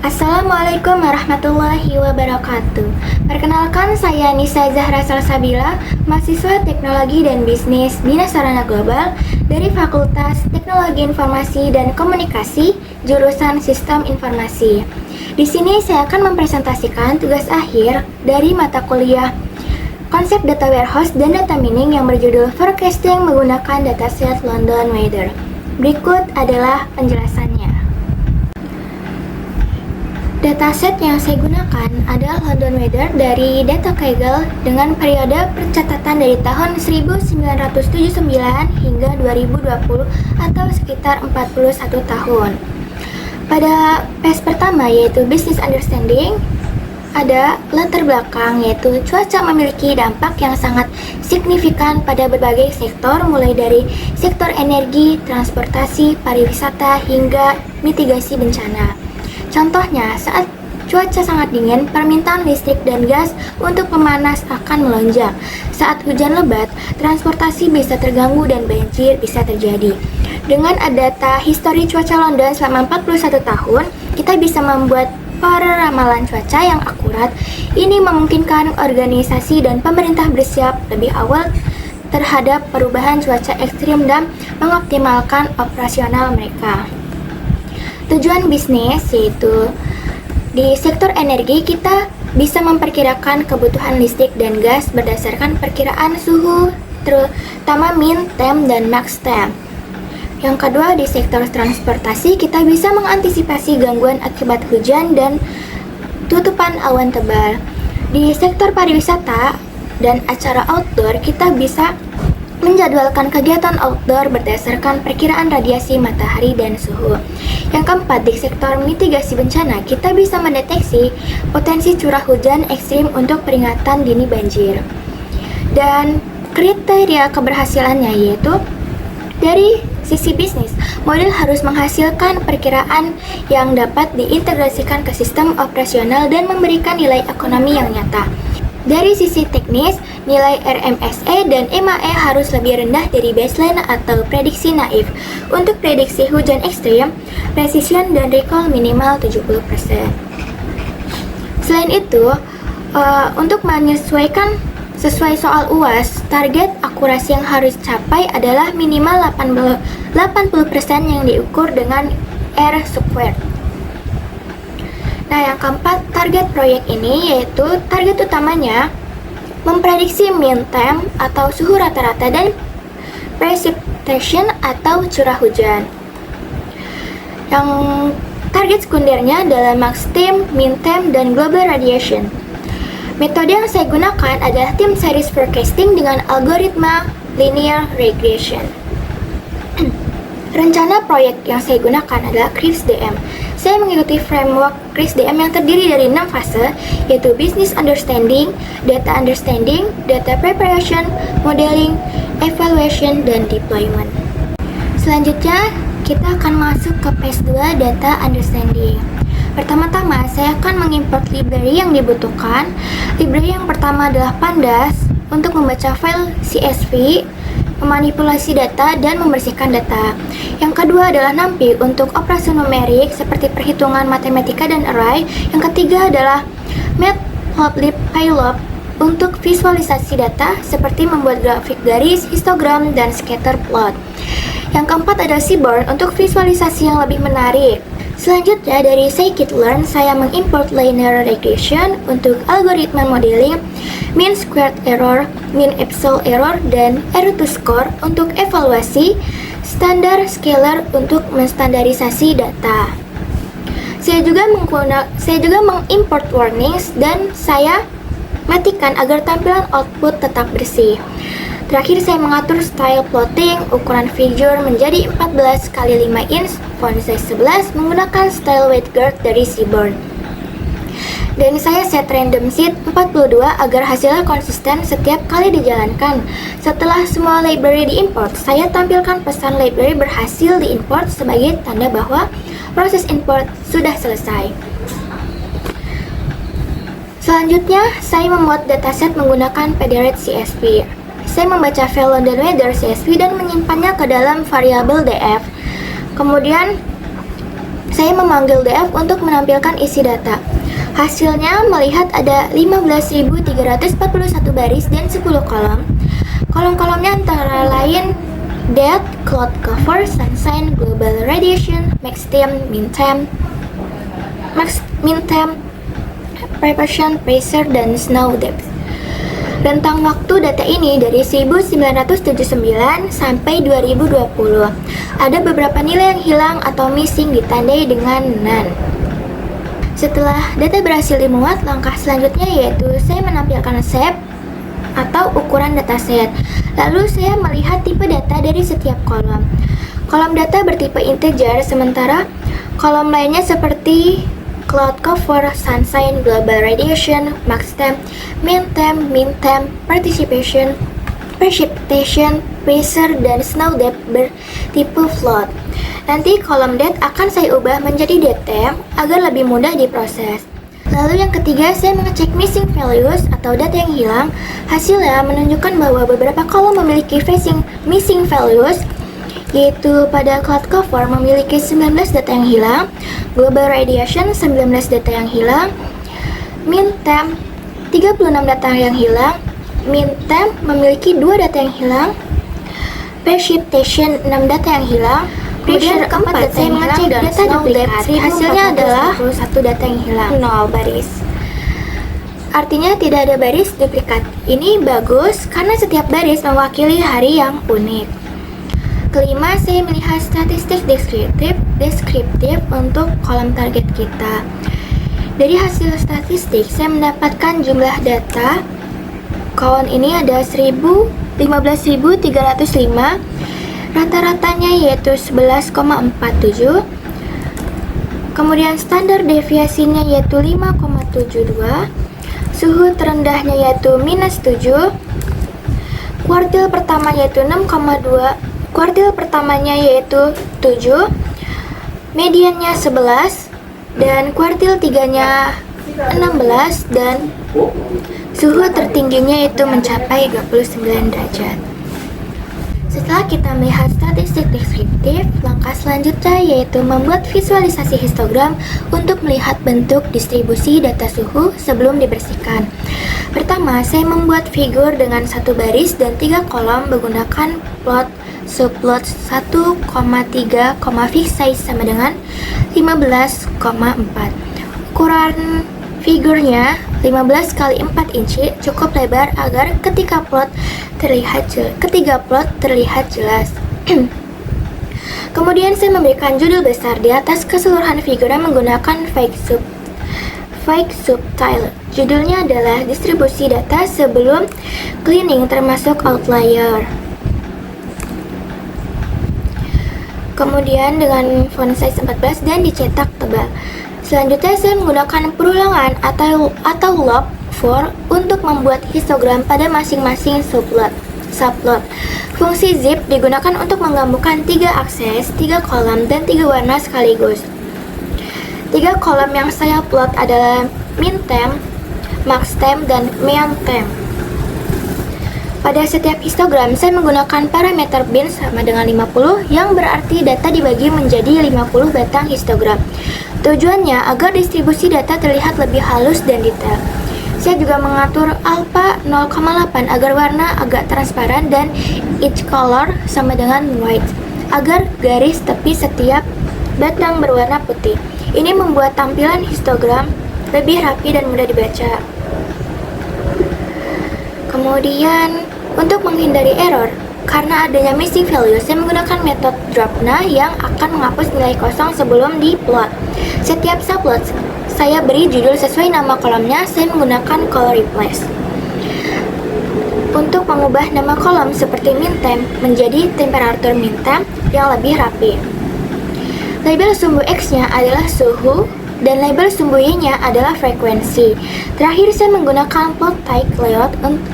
Assalamualaikum warahmatullahi wabarakatuh. Perkenalkan, saya Nisa Zahra Salsabila, mahasiswa Teknologi dan Bisnis Bina Sarana Global dari Fakultas Teknologi Informasi dan Komunikasi, jurusan Sistem Informasi. Di sini saya akan mempresentasikan tugas akhir dari mata kuliah Konsep Data Warehouse dan Data Mining yang berjudul Forecasting menggunakan dataset London Weather. Berikut adalah penjelasannya. Dataset yang saya gunakan adalah London Weather dari Data Kaggle dengan periode pencatatan dari tahun 1979 hingga 2020 atau sekitar 41 tahun. Pada phase pertama yaitu Business Understanding, ada latar belakang yaitu cuaca memiliki dampak yang sangat signifikan pada berbagai sektor mulai dari sektor energi, transportasi, pariwisata hingga mitigasi bencana. Contohnya, saat cuaca sangat dingin, permintaan listrik dan gas untuk pemanas akan melonjak. Saat hujan lebat, transportasi bisa terganggu dan banjir bisa terjadi. Dengan data histori cuaca London selama 41 tahun, kita bisa membuat ramalan cuaca yang akurat. Ini memungkinkan organisasi dan pemerintah bersiap lebih awal terhadap perubahan cuaca ekstrim dan mengoptimalkan operasional mereka. Tujuan bisnis yaitu di sektor energi kita bisa memperkirakan kebutuhan listrik dan gas berdasarkan perkiraan suhu terutama min, tem, dan max tem. Yang kedua, di sektor transportasi kita bisa mengantisipasi gangguan akibat hujan dan tutupan awan tebal. Di sektor pariwisata dan acara outdoor kita bisa menjadwalkan kegiatan outdoor berdasarkan perkiraan radiasi matahari dan suhu. Yang keempat, di sektor mitigasi bencana, kita bisa mendeteksi potensi curah hujan ekstrim untuk peringatan dini banjir. Dan kriteria keberhasilannya yaitu dari sisi bisnis, model harus menghasilkan perkiraan yang dapat diintegrasikan ke sistem operasional dan memberikan nilai ekonomi yang nyata. Dari sisi teknis, nilai RMSE dan MAE harus lebih rendah dari baseline atau prediksi naif. Untuk prediksi hujan ekstrim, precision dan recall minimal 70%. Selain itu, untuk menyesuaikan sesuai soal UAS, target akurasi yang harus capai adalah minimal 80% yang diukur dengan R². Nah, yang keempat, target proyek ini yaitu target utamanya memprediksi mean tem atau suhu rata-rata dan precipitation atau curah hujan. Yang target sekundernya adalah max tem, min tem, dan global radiation. Metode yang saya gunakan adalah time series forecasting dengan algoritma linear regression. Rencana proyek yang saya gunakan adalah CRISP-DM. Saya mengikuti framework CRISP-DM yang terdiri dari 6 fase, yaitu Business Understanding, Data Understanding, Data Preparation, Modeling, Evaluation, dan Deployment. Selanjutnya, kita akan masuk ke phase 2, Data Understanding. Pertama-tama, saya akan mengimport library yang dibutuhkan. Library yang pertama adalah Pandas untuk membaca file CSV, memanipulasi data, dan membersihkan data. Yang kedua adalah NumPy untuk operasi numerik seperti perhitungan matematika dan array. Yang ketiga adalah Matplotlib untuk visualisasi data seperti membuat grafik garis, histogram, dan scatter plot. Yang keempat adalah Seaborn untuk visualisasi yang lebih menarik. Selanjutnya dari scikit-learn, saya mengimport linear regression untuk algoritma modeling, mean squared error, mean absolute error, dan error to score untuk evaluasi, standar scalar untuk menstandarisasi data. Saya juga mengimport warnings dan saya matikan agar tampilan output tetap bersih. Terakhir, saya mengatur style plotting, ukuran figure menjadi 14 x 5 inch, font size 11 menggunakan style weight guard dari Seaborn. Dan saya set random seed 42 agar hasilnya konsisten setiap kali dijalankan. Setelah semua library diimport, saya tampilkan pesan library berhasil diimport sebagai tanda bahwa proses import sudah selesai. Selanjutnya, saya membuat dataset menggunakan Pederate CSV. Saya membaca file London Weather CSV dan menyimpannya ke dalam variabel df. Kemudian, saya memanggil DF untuk menampilkan isi data. Hasilnya melihat ada 15.341 baris dan 10 kolom. Kolom-kolomnya antara lain date, cloud cover, sunshine, global radiation, max time, min time, preparation, pressure, dan snow depth. Rentang waktu data ini dari 1979 sampai 2020. Ada beberapa nilai yang hilang atau missing ditandai dengan none. Setelah data berhasil dimuat, langkah selanjutnya yaitu saya menampilkan shape atau ukuran dataset. Lalu saya melihat tipe data dari setiap kolom. Kolom data bertipe integer, sementara kolom lainnya seperti cloud cover, sunshine, global radiation, max temp, min temp, precipitation, pressure, dan snow depth bertipe float. Nanti kolom date akan saya ubah menjadi date temp agar lebih mudah diproses. Lalu yang ketiga, saya mengecek missing values atau data yang hilang. Hasilnya menunjukkan bahwa beberapa kolom memiliki missing values, yaitu pada cloud cover memiliki 19 data yang hilang, global radiation 19 data yang hilang, min temp 36 data yang hilang, min temp memiliki 2 data yang hilang, precipitation 6 data yang hilang. Kemudian keempat, saya mengecek data duplikat. Hasilnya adalah 1 data yang hilang, 0 baris. Artinya tidak ada baris duplikat. Ini bagus karena setiap baris mewakili hari yang unik. Kelima, saya melihat statistik deskriptif untuk kolom target kita. Dari hasil statistik, saya mendapatkan jumlah data. Kawan ini ada 15.305. Rata-ratanya yaitu 11,47. Kemudian standar deviasinya yaitu 5,72. Suhu terendahnya yaitu -7. Kuartil pertama yaitu 6,2. Kuartil pertamanya yaitu 7, mediannya 11, dan kuartil tiganya 16, dan suhu tertingginya itu mencapai 29 derajat. Setelah kita melihat statistik deskriptif, langkah selanjutnya yaitu membuat visualisasi histogram untuk melihat bentuk distribusi data suhu sebelum dibersihkan. Pertama, saya membuat figur dengan 1 baris dan 3 kolom menggunakan plot subplot 1,3, fixed size sama dengan 15,4. Ukuran figurnya 15 x 4 inci cukup lebar agar ketiga plot terlihat jelas. Kemudian saya memberikan judul besar di atas keseluruhan figurnya menggunakan fake subtitle. Judulnya adalah distribusi data sebelum cleaning termasuk outlier. Kemudian dengan font size 14 dan dicetak tebal. Selanjutnya saya menggunakan perulangan atau loop for untuk membuat histogram pada masing-masing subplot. Fungsi zip digunakan untuk menggabungkan 3 akses, 3 kolom, dan 3 warna sekaligus. 3 kolom yang saya plot adalah min temp, max temp, dan mean temp. Pada setiap histogram, saya menggunakan parameter bin sama dengan 50, yang berarti data dibagi menjadi 50 batang histogram. Tujuannya agar distribusi data terlihat lebih halus dan detail. Saya juga mengatur alpha 0,8 agar warna agak transparan dan each color sama dengan white, agar garis tepi setiap batang berwarna putih. Ini membuat tampilan histogram lebih rapi dan mudah dibaca. Kemudian, untuk menghindari error, karena adanya missing value, saya menggunakan metode dropna yang akan menghapus nilai kosong sebelum diplot. Setiap subplot, saya beri judul sesuai nama kolomnya, saya menggunakan color replace. Untuk mengubah nama kolom seperti min temp menjadi temperatur min temp yang lebih rapi. Label sumbu X-nya adalah suhu, dan label sumbu Y-nya adalah frekuensi. Terakhir, saya menggunakan plot type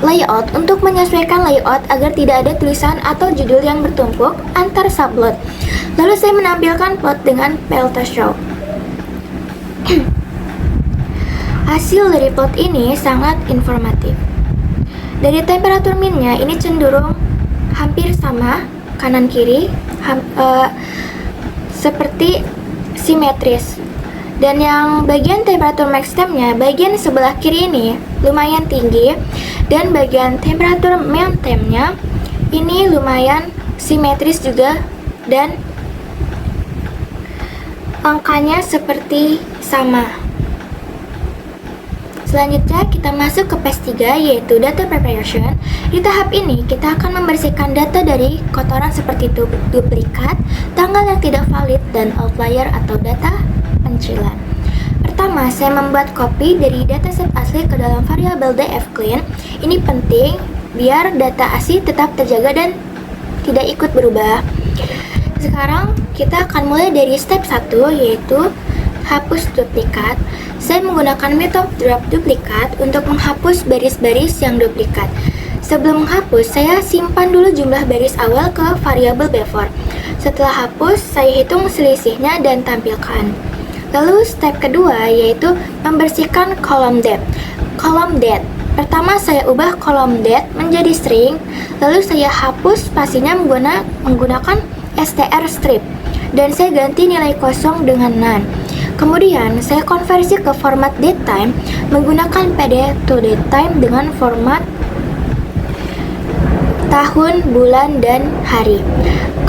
layout untuk menyesuaikan layout agar tidak ada tulisan atau judul yang bertumpuk antar subplot. Lalu saya menampilkan plot dengan Pelta Show. Hasil dari plot ini sangat informatif. Dari temperatur minnya ini cenderung hampir sama kanan kiri, seperti simetris. Dan yang bagian temperatur max tempnya, bagian sebelah kiri ini lumayan tinggi, dan bagian temperatur min tempnya ini lumayan simetris juga, dan angkanya seperti sama. Selanjutnya kita masuk ke phase 3, yaitu data preparation. Di tahap ini kita akan membersihkan data dari kotoran seperti duplikat, tanggal yang tidak valid, dan outlier atau data pencilan. Pertama, saya membuat copy dari dataset asli ke dalam variabel dfclean. Ini penting biar data asli tetap terjaga dan tidak ikut berubah. Sekarang kita akan mulai dari step 1, yaitu hapus duplikat. Saya menggunakan metode drop duplikat untuk menghapus baris-baris yang duplikat. Sebelum menghapus, saya simpan dulu jumlah baris awal ke variabel before. Setelah hapus, saya hitung selisihnya dan tampilkan. Lalu step kedua, yaitu membersihkan kolom depth. Kolom depth. Pertama, saya ubah kolom depth menjadi string, lalu saya hapus spasinya menggunakan str strip, dan saya ganti nilai kosong dengan none. Kemudian, saya konversi ke format datetime menggunakan pd to datetime dengan format tahun, bulan, dan hari.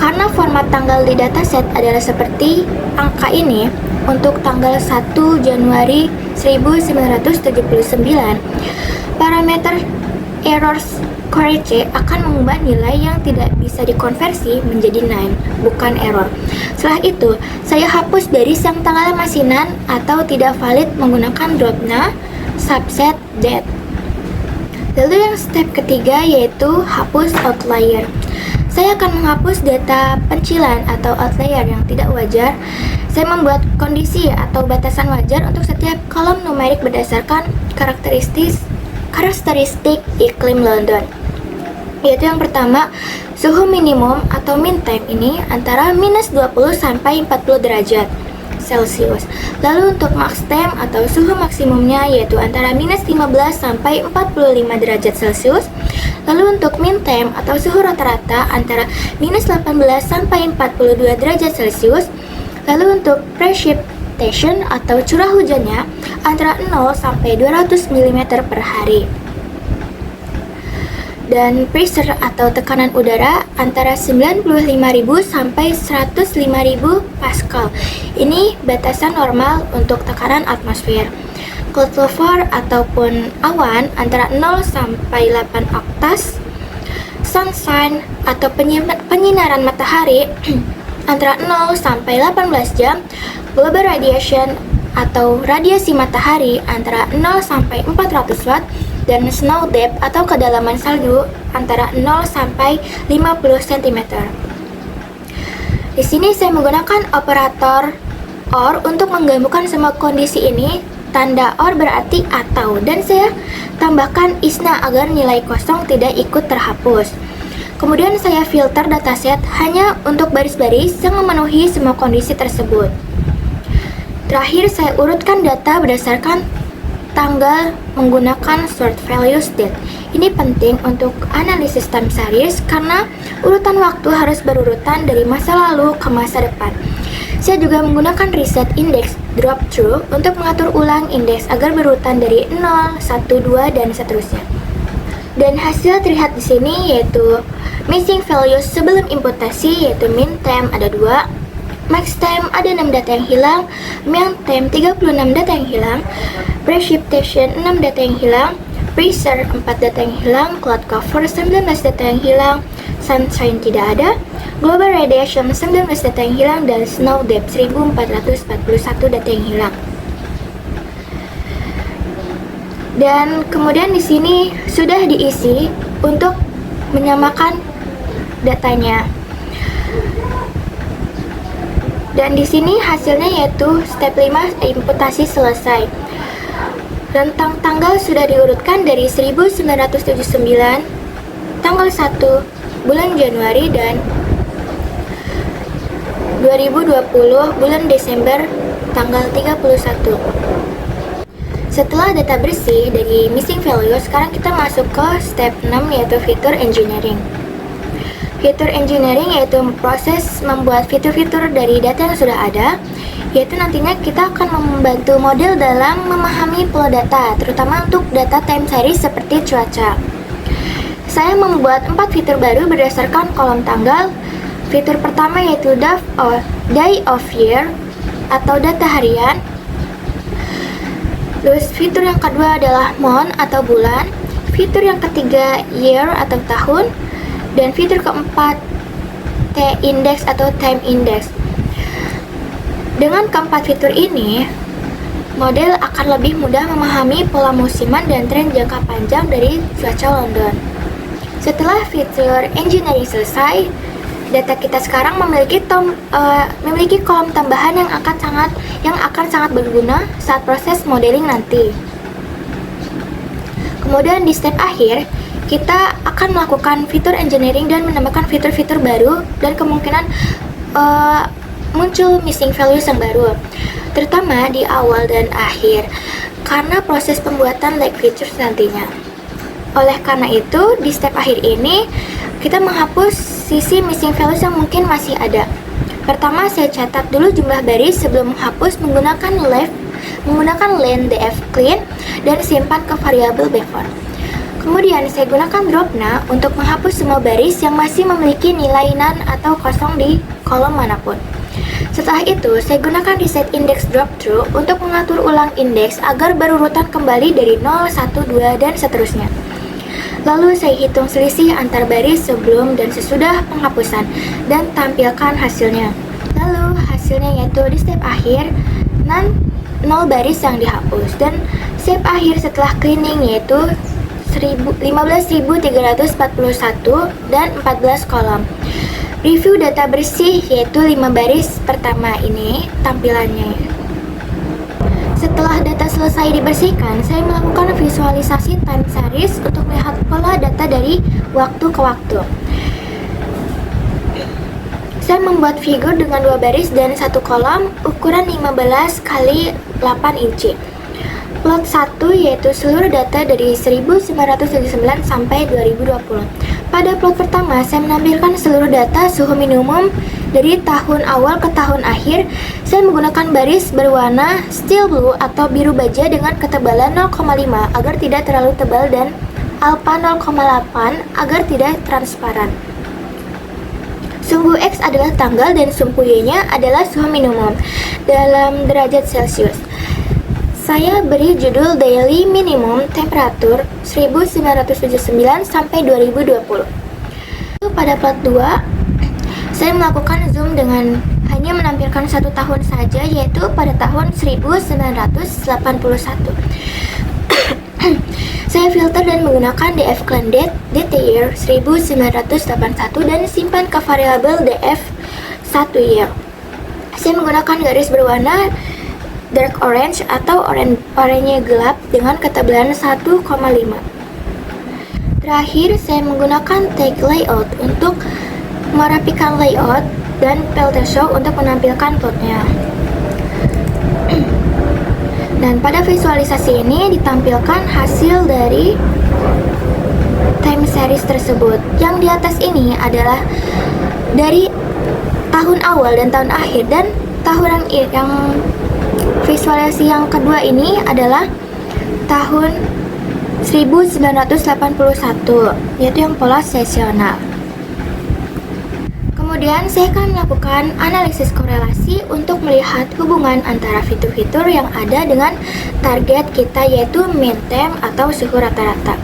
Karena format tanggal di dataset adalah seperti angka ini, untuk tanggal 1 Januari 1979, parameter errors correct akan mengubah nilai yang tidak bisa dikonversi menjadi none, bukan error. Setelah itu, saya hapus baris yang tanggalnya masih none atau tidak valid menggunakan dropna subset date. Lalu yang step ketiga, yaitu hapus outlier. Saya akan menghapus data pencilan atau outlier yang tidak wajar. Saya membuat kondisi atau batasan wajar untuk setiap kolom numerik berdasarkan karakteristik iklim London. Yaitu yang pertama, suhu minimum atau min time ini antara minus 20 sampai 40 derajat Celcius. Lalu untuk max temp atau suhu maksimumnya yaitu antara minus 15 sampai 45 derajat Celcius. Lalu untuk min temp atau suhu rata-rata antara minus 18 sampai 42 derajat Celcius. Lalu untuk precipitation atau curah hujannya antara 0 sampai 200 mm per hari. Dan pressure atau tekanan udara antara 95.000 sampai 105.000 Pascal. Ini batasan normal untuk tekanan atmosfer. Cloud cover ataupun awan antara 0 sampai 8 oktas. Sunshine atau penyinaran matahari antara 0 sampai 18 jam. Global radiation atau radiasi matahari antara 0 sampai 400 watt. Dan snow depth atau kedalaman salju antara 0 sampai 50 cm. Di sini saya menggunakan operator OR untuk menggabungkan semua kondisi ini. Tanda OR berarti atau, dan saya tambahkan isna agar nilai kosong tidak ikut terhapus. Kemudian saya filter dataset hanya untuk baris-baris yang memenuhi semua kondisi tersebut. Terakhir saya urutkan data berdasarkan tanggal menggunakan sort values date. Ini penting untuk analisis time series karena urutan waktu harus berurutan dari masa lalu ke masa depan. Saya juga menggunakan reset index drop through untuk mengatur ulang indeks agar berurutan dari 0, 1, 2 dan seterusnya. Dan hasil terlihat di sini yaitu missing values sebelum imputasi yaitu min time ada 2, max time ada 6 data yang hilang, min time 36 data yang hilang, precipitation 6 data yang hilang, pressure 4 data yang hilang, cloud cover 19 data yang hilang, sunshine tidak ada, global radiation 19 data yang hilang, dan snow depth 1441 data yang hilang. Dan kemudian di sini sudah diisi untuk menyamakan datanya. Dan di sini hasilnya yaitu step 5 imputasi selesai. Rentang tanggal sudah diurutkan dari 1979, tanggal 1 bulan Januari, dan 2020 bulan Desember tanggal 31. Setelah data bersih dari missing value, sekarang kita masuk ke step 6 yaitu feature engineering. Fitur engineering yaitu proses membuat fitur-fitur dari data yang sudah ada, yaitu nantinya kita akan membantu model dalam memahami flow data, terutama untuk data time series seperti cuaca. Saya membuat 4 fitur baru berdasarkan kolom tanggal. Fitur pertama yaitu day of year atau data harian. Terus fitur yang kedua adalah month atau bulan. Fitur yang ketiga year atau tahun. Dan fitur keempat T-index atau time index. Dengan keempat fitur ini, model akan lebih mudah memahami pola musiman dan tren jangka panjang dari cuaca London. Setelah fitur engineering selesai, data kita sekarang memiliki kolom tambahan yang akan sangat berguna saat proses modeling nanti. Kemudian di step akhir, kita akan melakukan fitur engineering dan menambahkan fitur-fitur baru dan kemungkinan muncul missing values yang baru, terutama di awal dan akhir, karena proses pembuatan like features nantinya. Oleh karena itu, di step akhir ini, kita menghapus sisi missing values yang mungkin masih ada. Pertama, saya catat dulu jumlah baris sebelum menghapus menggunakan len df clean dan simpan ke variabel before. Kemudian, saya gunakan dropna untuk menghapus semua baris yang masih memiliki nilai none atau kosong di kolom manapun. Setelah itu, saya gunakan reset index drop through untuk mengatur ulang indeks agar berurutan kembali dari 0, 1, 2, dan seterusnya. Lalu saya hitung selisih antar baris sebelum dan sesudah penghapusan dan tampilkan hasilnya. Lalu hasilnya yaitu di step akhir 0 baris yang dihapus, dan step akhir setelah cleaning yaitu 15.341 dan 14 kolom. Review data bersih yaitu 5 baris pertama ini tampilannya. Setelah data selesai dibersihkan, saya melakukan visualisasi time series untuk melihat pola data dari waktu ke waktu. Saya membuat figur dengan 2 baris dan 1 kolom ukuran 15 x 8 inci. Plot 1 yaitu seluruh data dari 1979 sampai 2020. Pada plot pertama, saya menampilkan seluruh data suhu minimum dari tahun awal ke tahun akhir. Saya menggunakan baris berwarna steel blue atau biru baja dengan ketebalan 0,5 agar tidak terlalu tebal dan alpha 0,8 agar tidak transparan. Sumbu X adalah tanggal dan sumbu Y-nya adalah suhu minimum dalam derajat Celcius. Saya beri judul Daily Minimum Temperature 1979 sampai 2020. Pada plot 2, saya melakukan zoom dengan hanya menampilkan 1 tahun saja, yaitu pada tahun 1981. Saya filter dan menggunakan df clean date year 1981 dan simpan ke variabel df1 year. Saya menggunakan garis berwarna dark orange atau oranye gelap dengan ketebalan 1,5. Terakhir, saya menggunakan tag layout untuk merapikan layout dan filter show untuk menampilkan plotnya. Dan pada visualisasi ini ditampilkan hasil dari time series tersebut. Yang di atas ini adalah dari tahun awal dan tahun akhir, dan tahun yang visualisasi yang kedua ini adalah tahun 1981, yaitu yang pola sesional. Kemudian saya akan melakukan analisis korelasi untuk melihat hubungan antara fitur-fitur yang ada dengan target kita, yaitu mean time atau suhu rata-rata.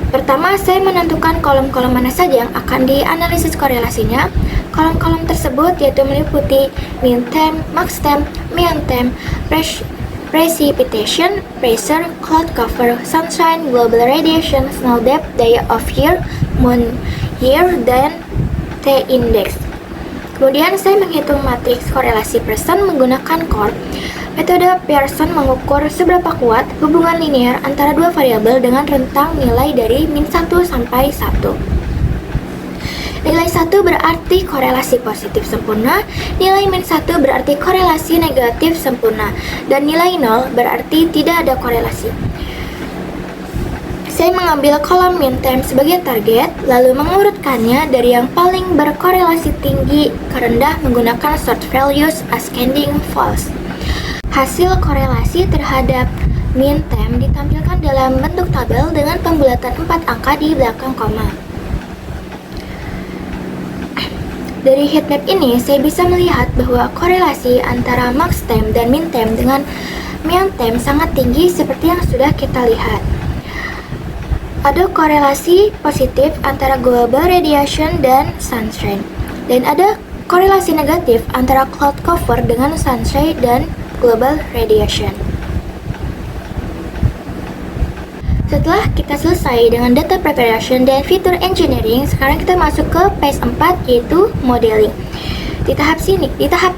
Pertama, saya menentukan kolom-kolom mana saja yang akan dianalisis korelasinya. Kolom-kolom tersebut yaitu meliputi mean time, max time, mean time, precipitation, pressure, cloud cover, sunshine, global radiation, snow depth, day of year, moon year, dan T-index. Kemudian saya menghitung matriks korelasi Pearson menggunakan CORE. Metode Pearson mengukur seberapa kuat hubungan linear antara dua variabel dengan rentang nilai dari min 1 sampai 1. Nilai 1 berarti korelasi positif sempurna, nilai min 1 berarti korelasi negatif sempurna, dan nilai 0 berarti tidak ada korelasi. Saya mengambil kolom mean time sebagai target, lalu mengurutkannya dari yang paling berkorelasi tinggi ke rendah menggunakan sort values ascending false. Hasil korelasi terhadap mean time ditampilkan dalam bentuk tabel dengan pembulatan 4 angka di belakang koma. Dari heatmap ini, saya bisa melihat bahwa korelasi antara max time dan min time dengan mean time sangat tinggi seperti yang sudah kita lihat. Ada korelasi positif antara global radiation dan sunshine, dan ada korelasi negatif antara cloud cover dengan sunshine dan global radiation. Setelah kita selesai dengan data preparation dan feature engineering, sekarang kita masuk ke phase 4, yaitu modeling. Di tahap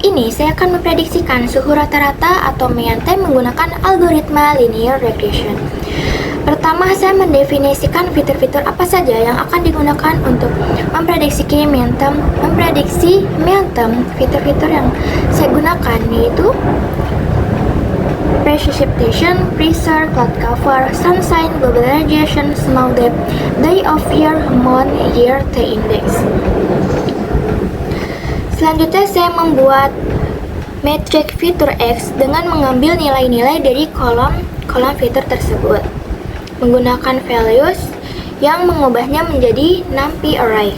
ini saya akan memprediksikan suhu rata-rata atau mean time menggunakan algoritma linear regression. Pertama, saya mendefinisikan fitur-fitur apa saja yang akan digunakan untuk memprediksi mean time. Fitur-fitur yang saya gunakan yaitu precipitation, pressure, cloud cover, sunshine, global radiation, snow depth, day of year, month, year, T-index. Selanjutnya saya membuat matrix fitur X dengan mengambil nilai-nilai dari kolom fitur tersebut menggunakan values yang mengubahnya menjadi NumPy array.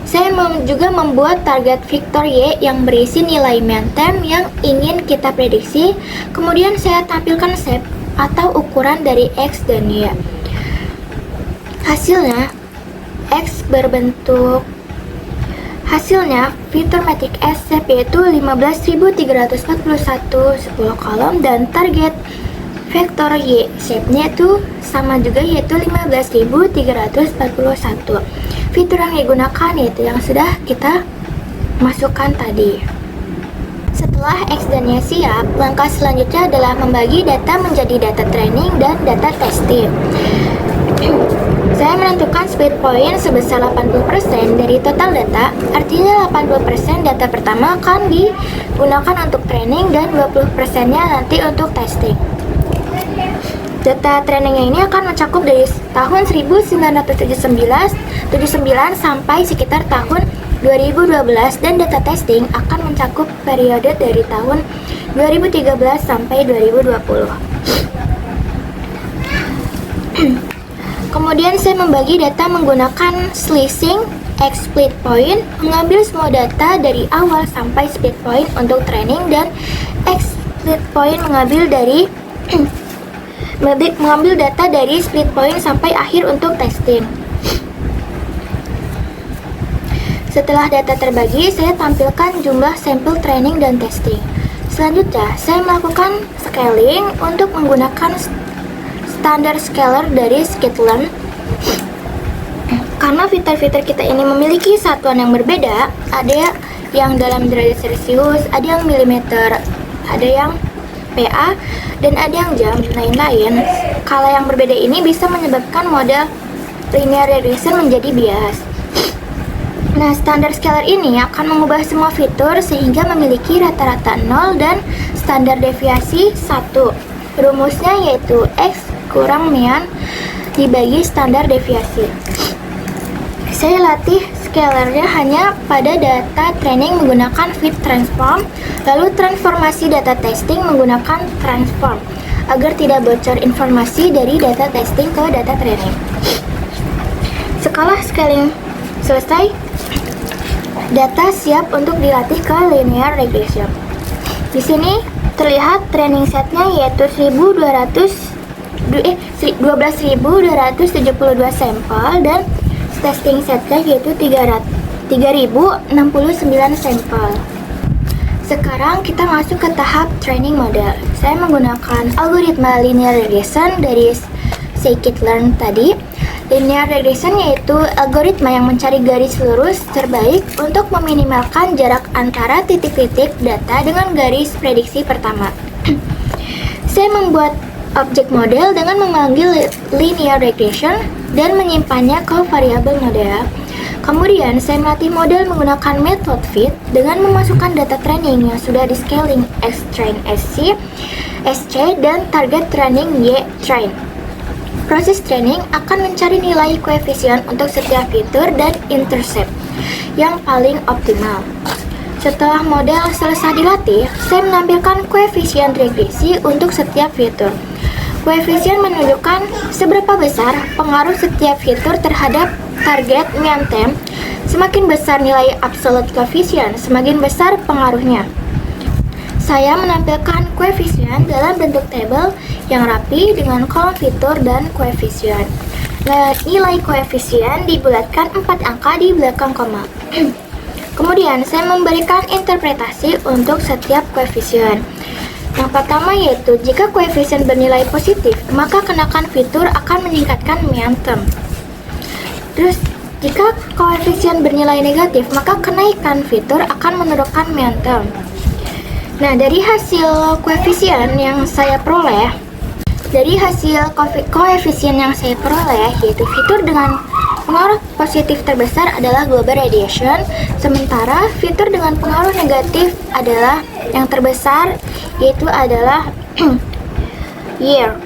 Saya juga membuat target vektor Y yang berisi nilai mean time yang ingin kita prediksi. Kemudian saya tampilkan shape atau ukuran dari X dan Y. Hasilnya fitur matrix S shape yaitu 15.341 10 kolom, dan target vektor Y shape-nya itu sama juga, yaitu 15.341. Fitur yang digunakan yaitu yang sudah kita masukkan tadi. Setelah X dan Y siap, langkah selanjutnya adalah membagi data menjadi data training dan data testing. Saya menentukan split point sebesar 80% dari total data, artinya 80% data pertama akan digunakan untuk training dan 20%-nya nanti untuk testing. Data trainingnya ini akan mencakup dari tahun 1979 sampai sekitar tahun 2012, dan data testing akan mencakup periode dari tahun 2013 sampai 2020. Kemudian saya membagi data menggunakan slicing X split point, mengambil semua data dari awal sampai split point untuk training, dan X split point mengambil data dari split point sampai akhir untuk testing. Setelah data terbagi, saya tampilkan jumlah sampel training dan testing. Selanjutnya, saya melakukan scaling untuk menggunakan standar scaler dari scikit-learn. Karena fitur-fitur kita ini memiliki satuan yang berbeda, ada yang dalam derajat Celcius, ada yang milimeter, ada yang PA, dan ada yang jam, lain-lain. Skala yang berbeda ini bisa menyebabkan model linear regression menjadi bias. Nah, standar scalar ini akan mengubah semua fitur sehingga memiliki rata-rata 0 dan standar deviasi 1. Rumusnya yaitu X kurang mean dibagi standar deviasi. Saya latih scalarnya hanya pada data training menggunakan fit transform, lalu transformasi data testing menggunakan transform, agar tidak bocor informasi dari data testing ke data training. Setelah scaling selesai, data siap untuk dilatih ke linear regression. Di sini terlihat training setnya yaitu 12.272 sampel, dan testing setnya yaitu 3.069 sampel. Sekarang kita masuk ke tahap training model. Saya menggunakan algoritma linear regression dari scikit-learn tadi. Linear regression yaitu algoritma yang mencari garis lurus terbaik untuk meminimalkan jarak antara titik-titik data dengan garis prediksi pertama. Saya membuat objek model dengan memanggil linear regression dan menyimpannya ke variabel model. Kemudian saya melatih model menggunakan metode fit dengan memasukkan data training yang sudah di scaling X train SC, dan target training Y train. proses training akan mencari nilai koefisien untuk setiap fitur dan intercept yang paling optimal. Setelah model selesai dilatih, saya menampilkan koefisien regresi untuk setiap fitur. Koefisien menunjukkan seberapa besar pengaruh setiap fitur terhadap target meantime. Semakin besar nilai absolute koefisien, semakin besar pengaruhnya. Saya menampilkan koefisien dalam bentuk tabel yang rapi dengan kolom fitur dan koefisien. Nilai koefisien dibulatkan 4 angka di belakang koma. Kemudian saya memberikan interpretasi untuk setiap koefisien. Yang pertama yaitu jika koefisien bernilai positif, maka kenakan fitur akan meningkatkan meantime. Terus jika koefisien bernilai negatif, maka kenaikan fitur akan menurunkan meantime. Nah, dari hasil koefisien yang saya peroleh, yaitu fitur dengan pengaruh positif terbesar adalah global radiation, sementara fitur dengan pengaruh negatif adalah yang terbesar, yaitu adalah year.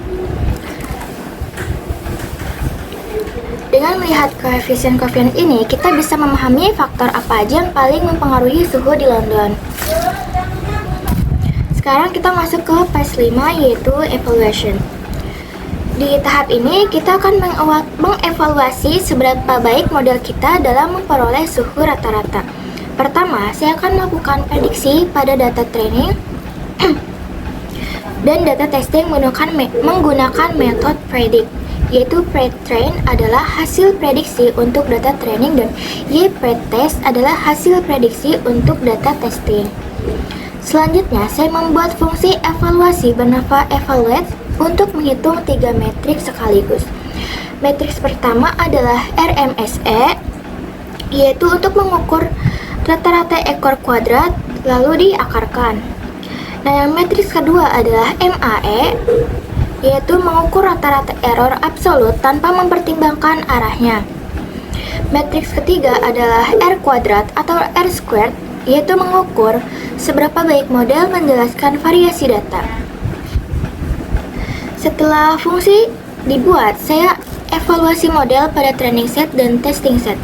Dengan melihat koefisien-koefisien ini, kita bisa memahami faktor apa aja yang paling mempengaruhi suhu di London. Sekarang kita masuk ke phase 5, yaitu evaluation. Di tahap ini, kita akan mengevaluasi seberapa baik model kita dalam memperoleh suhu rata-rata. Pertama, saya akan melakukan prediksi pada data training dan data testing menggunakan metode predict, yaitu pre-train adalah hasil prediksi untuk data training dan y-pretest adalah hasil prediksi untuk data testing. Selanjutnya, saya membuat fungsi evaluasi bernama evaluate untuk menghitung 3 metrik sekaligus. Matriks pertama adalah RMSE, yaitu untuk mengukur rata-rata ekor kuadrat lalu diakarkan. Nah, yang matriks kedua adalah MAE, yaitu mengukur rata-rata error absolut tanpa mempertimbangkan arahnya. Matriks ketiga adalah R kuadrat atau R squared, yaitu mengukur seberapa baik model menjelaskan variasi data. Setelah fungsi dibuat, saya evaluasi model pada training set dan testing set.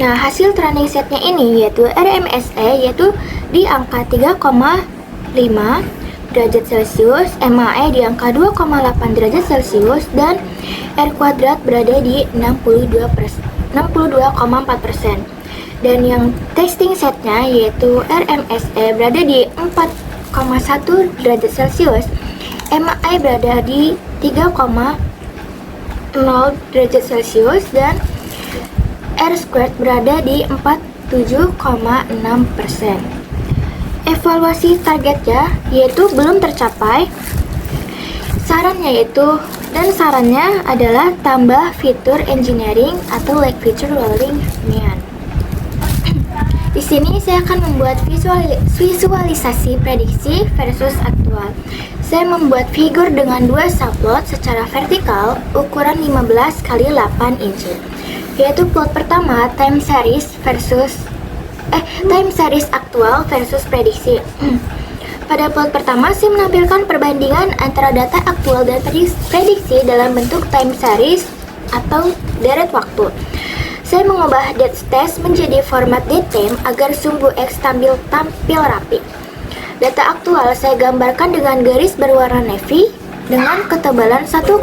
Nah, hasil training setnya ini yaitu RMSE, yaitu di angka 3,5 derajat Celcius, MAE di angka 2,8 derajat Celcius, dan R kuadrat berada di 62,4%. Dan yang testing setnya yaitu RMSE berada di 4,1 derajat Celcius, MAE berada di 3,0 derajat Celcius, dan R squared berada di 47,6%. Evaluasi targetnya yaitu belum tercapai. Sarannya adalah tambah fitur engineering atau like feature rolling mean. Di sini saya akan membuat visualisasi prediksi versus aktual. Saya membuat figur dengan 2 subplot secara vertikal ukuran 15 x 8 inci. Yaitu plot pertama time series aktual versus prediksi. Pada plot pertama, saya menampilkan perbandingan antara data aktual dan prediksi dalam bentuk time series atau deret waktu. Saya mengubah date test menjadi format datetime agar sumbu X tampil rapi. Data aktual saya gambarkan dengan garis berwarna navy dengan ketebalan 1,2.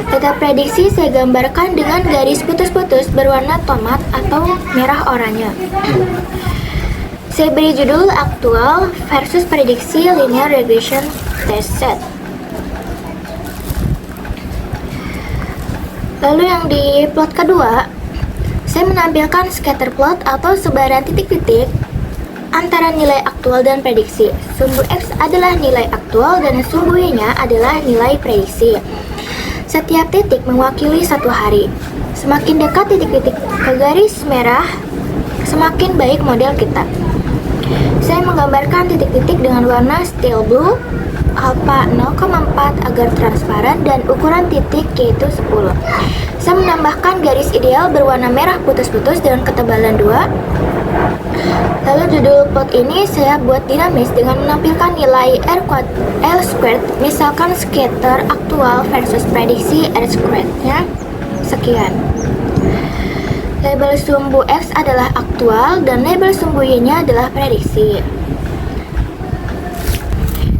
Data prediksi saya gambarkan dengan garis putus-putus berwarna tomat atau merah oranye. Saya beri judul aktual versus prediksi linear regression test set. Lalu yang di plot kedua, saya menampilkan scatter plot atau sebaran titik-titik antara nilai aktual dan prediksi. Sumbu X adalah nilai aktual dan sumbu Y-nya adalah nilai prediksi. Setiap titik mewakili satu hari. Semakin dekat titik-titik ke garis merah, semakin baik model kita. Saya menggambarkan titik-titik dengan warna steel blue, alpha 0,4 agar transparan, dan ukuran titik yaitu 10. Saya menambahkan garis ideal berwarna merah putus-putus dengan ketebalan 2. Lalu Untuk judul plot ini saya buat dinamis dengan menampilkan nilai R squared, misalkan scatter aktual versus prediksi R squared-nya sekian. Label sumbu X adalah aktual dan label sumbu Y-nya adalah prediksi.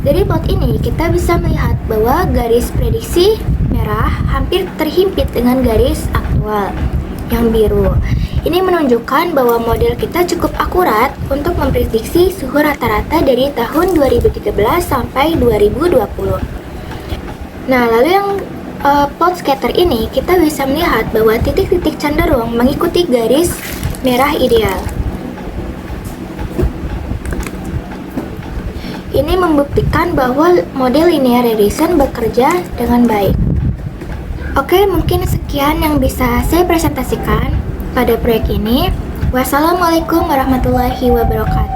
Dari plot ini kita bisa melihat bahwa garis prediksi merah hampir terhimpit dengan garis aktual yang biru. Ini menunjukkan bahwa model kita cukup akurat untuk memprediksi suhu rata-rata dari tahun 2013 sampai 2020. Nah, lalu yang plot scatter ini kita bisa melihat bahwa titik-titik cenderung mengikuti garis merah ideal. Ini membuktikan bahwa model linear regression bekerja dengan baik. Oke, mungkin sekian yang bisa saya presentasikan pada proyek ini. Wassalamualaikum warahmatullahi wabarakatuh.